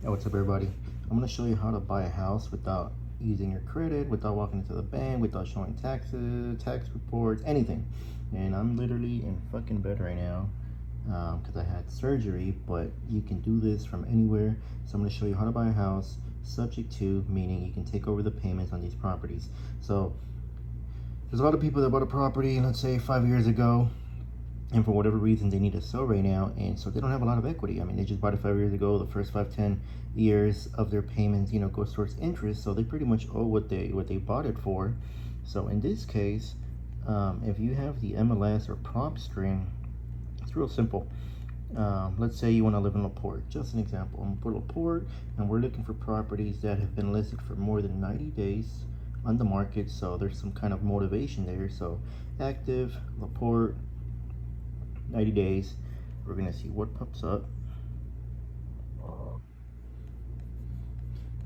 Hey, what's up, everybody? I'm going to show you how to buy a house without using your credit, without walking into the bank, without showing taxes, tax reports, anything. And I'm literally in fucking bed right now because I had surgery, but you can do this from anywhere. So I'm going to show you how to buy a house subject to, meaning you can take over the payments on these properties. So there's a lot of people that bought a property, let's say 5 years ago, and for whatever reason they need to sell right now, and so they don't have a lot of equity. I mean, they just bought it 5 years ago. The first 5-10 years of their payments, goes towards interest, so they pretty much owe what they bought it for. So in this case, if you have the MLS or PropStream, it's real simple. Let's say you want to live in LaPorte, just an example. I'm gonna put LaPorte, and we're looking for properties that have been listed for more than 90 days on the market, so there's some kind of motivation there. So active, LaPorte, 90 days. We're gonna see what pops up.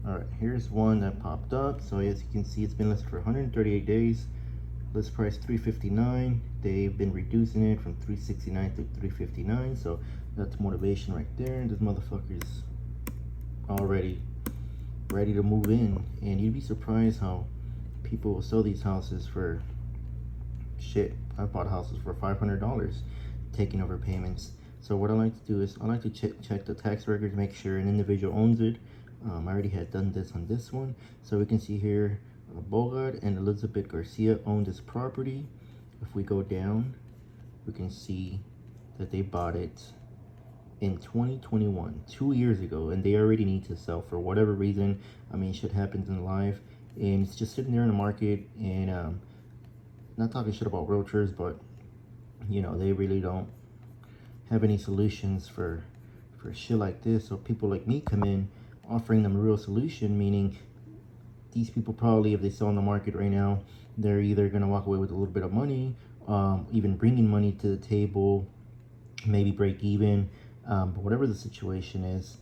All right, here's one that popped up. So as you can see, it's been listed for 138 days. List price $359. They've been reducing it from $369 to $359. So that's motivation right there. This motherfucker's already ready to move in, and you'd be surprised how people will sell these houses for shit. I bought houses for $500 taking over payments. So what I like to do is I like to check the tax records, make sure an individual owns it. I already had done this on this one. So we can see here Bogart and Elizabeth Garcia own this property. If we go down, we can see that they bought it in 2021, 2 years ago, and they already need to sell for whatever reason. I mean, shit happens in life, and it's just sitting there in the market. And not talking shit about realtors, but they really don't have any solutions for shit like this. So people like me come in offering them a real solution, meaning these people probably, if they sell on the market right now, they're either going to walk away with a little bit of money, even bringing money to the table, maybe break even, but whatever the situation is,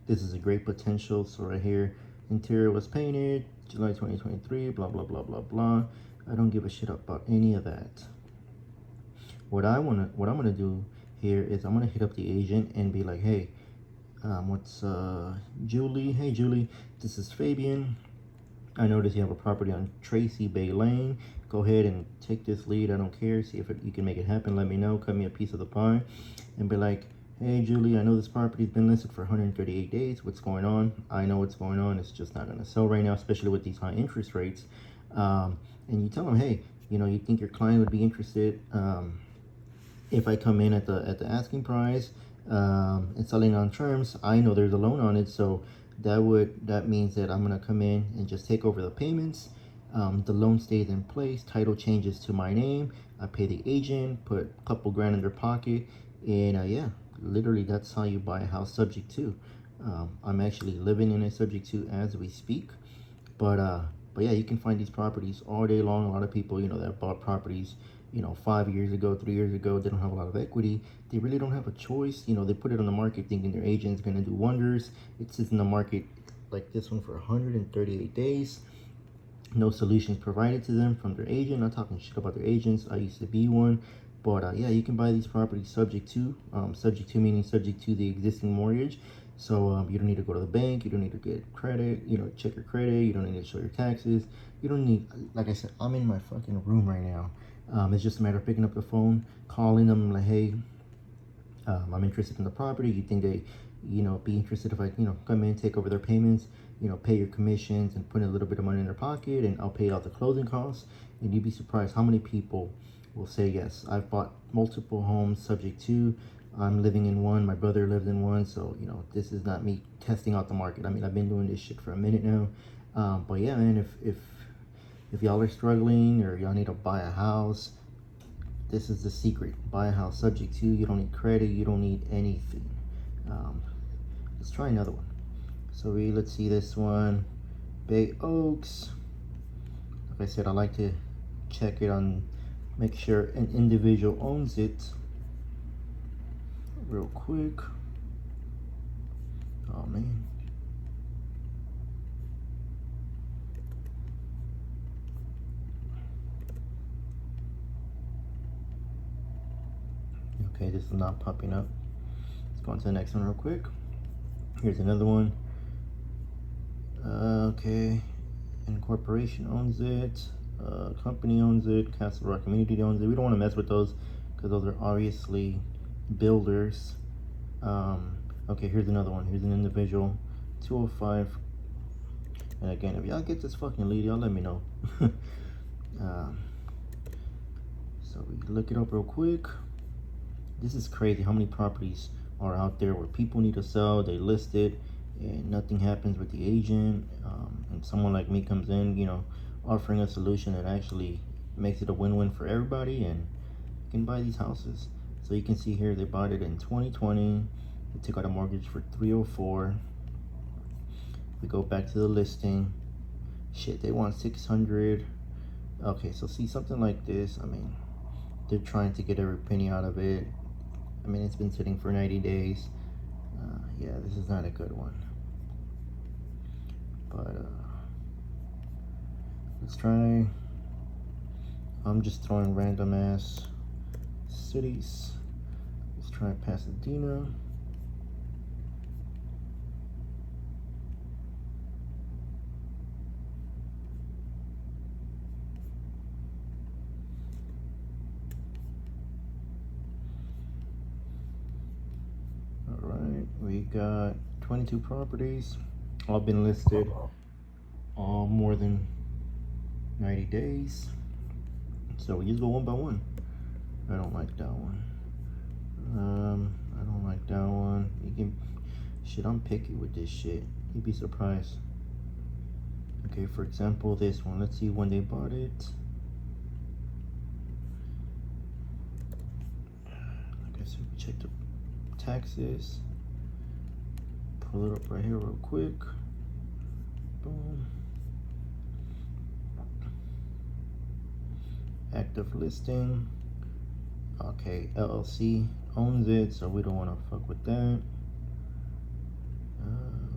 this is a great potential. So right here, interior was painted July 2023, blah blah blah blah blah. I don't give a shit about any of that. What I'm gonna do here is I'm gonna hit up the agent and be like, hey, what's Julie? Hey Julie, this is Fabian. I noticed you have a property on Tracy Bay Lane. Go ahead and take this lead. I don't care. See if you can make it happen. Let me know. Cut me a piece of the pie. And be like, hey Julie, I know this property's been listed for 138 days. What's going on? I know what's going on. It's just not gonna sell right now, especially with these high interest rates. And you tell them, hey, you think your client would be interested if I come in at the asking price and selling on terms. I know there's a loan on it, so that means that I'm gonna come in and just take over the payments. The loan stays in place, title changes to my name, I pay the agent, put a couple grand in their pocket, and yeah, literally that's how you buy a house subject to. I'm actually living in a subject to as we speak, but yeah, you can find these properties all day long. A lot of people, that bought properties 5 years ago, 3 years ago, they don't have a lot of equity. They really don't have a choice. They put it on the market thinking their agent's going to do wonders. It sits in the market like this one for 138 days. No solutions provided to them from their agent. Not talking shit about their agents. I used to be one. But yeah, you can buy these properties subject to meaning subject to the existing mortgage. So you don't need to go to the bank. You don't need to get credit. Check your credit. You don't need to show your taxes. You don't need, like I said, I'm in my fucking room right now. It's just a matter of picking up the phone, calling them like, hey, I'm interested in the property. You think they, be interested if I, come in, take over their payments, pay your commissions and put a little bit of money in their pocket, and I'll pay out the closing costs. And you'd be surprised how many people will say yes. I've bought multiple homes subject to. I'm living in one. My brother lived in one. So, this is not me testing out the market. I mean, I've been doing this shit for a minute now. But yeah, man, if y'all are struggling or y'all need to buy a house, this is the secret. Buy a house subject to. You don't need credit. You don't need anything. Let's try another one. So let's see this one. Bay Oaks. Like I said, I like to check it on, make sure an individual owns it real quick. Oh man. Okay, this is not popping up. Go on to the next one real quick. Here's another one. Okay, and corporation owns it. Company owns it. Castle Rock Community owns it. We don't want to mess with those because those are obviously builders. Okay, here's another one. Here's an individual, 205. And again, if y'all get this fucking lead, y'all let me know. So we look it up real quick. This is crazy how many properties are out there where people need to sell, they list it, and nothing happens with the agent. And someone like me comes in, you know, offering a solution that actually makes it a win-win for everybody, and you can buy these houses. So you can see here they bought it in 2020. They took out a mortgage for 304. We go back to the listing. Shit, they want 600. Okay, so see something like this. I mean, they're trying to get every penny out of it. I mean, it's been sitting for 90 days. Yeah, this is not a good one. But let's try. I'm just throwing random ass cities. Let's try Pasadena. Alright, we got 22 properties, all been listed, all more than 90 days. So we just go one by one. I don't like that one. I don't like that one. You can, shit, I'm picky with this shit. You'd be surprised. Okay, for example, this one. Let's see when they bought it. Okay, so we check the taxes. Pull it up right here real quick. Boom. Active listing. Okay, LLC owns it, so we don't want to fuck with that.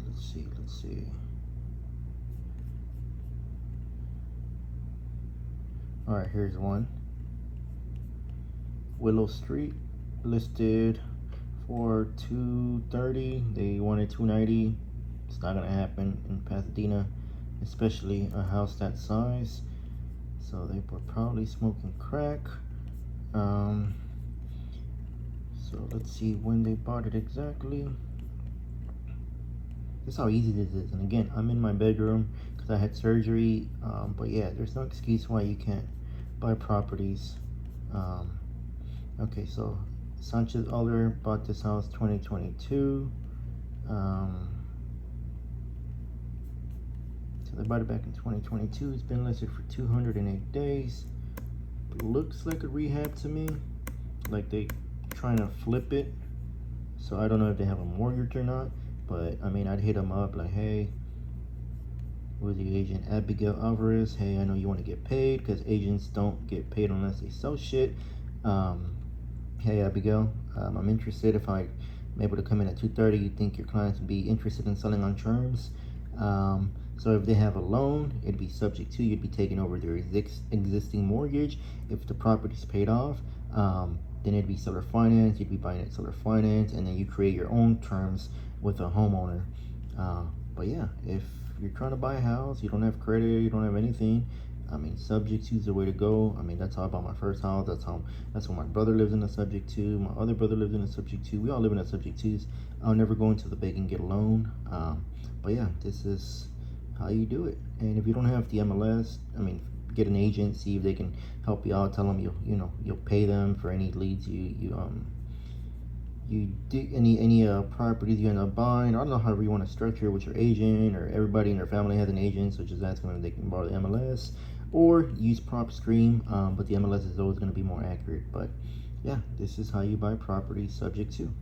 Let's see. All right, here's one. Willow Street, listed for 230. They wanted 290. It's not gonna happen in Pasadena, especially a house that size. So they were probably smoking crack. So let's see when they bought it exactly. That's how easy this is. And again, I'm in my bedroom because I had surgery. But yeah, there's no excuse why you can't buy properties. Okay, so Sanchez Aller bought this house 2022. So they bought it back in 2022. It's been listed for 208 days. It looks like a rehab to me, like they trying to flip it. So I don't know if they have a mortgage or not, but I mean, I'd hit them up like, hey, with the agent Abigail Alvarez, hey, I know you want to get paid because agents don't get paid unless they sell shit. Hey Abigail, I'm interested. If I'm able to come in at 230, you think your clients would be interested in selling on terms? So if they have a loan, it'd be subject to, you'd be taking over their existing mortgage. If the property's paid off, then it'd be seller finance. You'd be buying it seller finance, and then you create your own terms with a homeowner. But yeah, if you're trying to buy a house, you don't have credit, you don't have anything, I mean, subject to is the way to go. I mean, that's how I bought my first house. That's what my brother lives in a subject to. My other brother lives in a subject to. We all live in a subject twos. I'll never go into the bank and get a loan. But yeah, this is how you do it. And if you don't have the MLS, I mean, get an agent, see if they can help you out. Tell them you'll pay them for any leads you do, any properties you end up buying. I don't know however you want to structure it with your agent, or everybody in their family has an agent, so just ask them if they can borrow the MLS or use PropStream. But the MLS is always going to be more accurate. But yeah, this is how you buy properties subject to.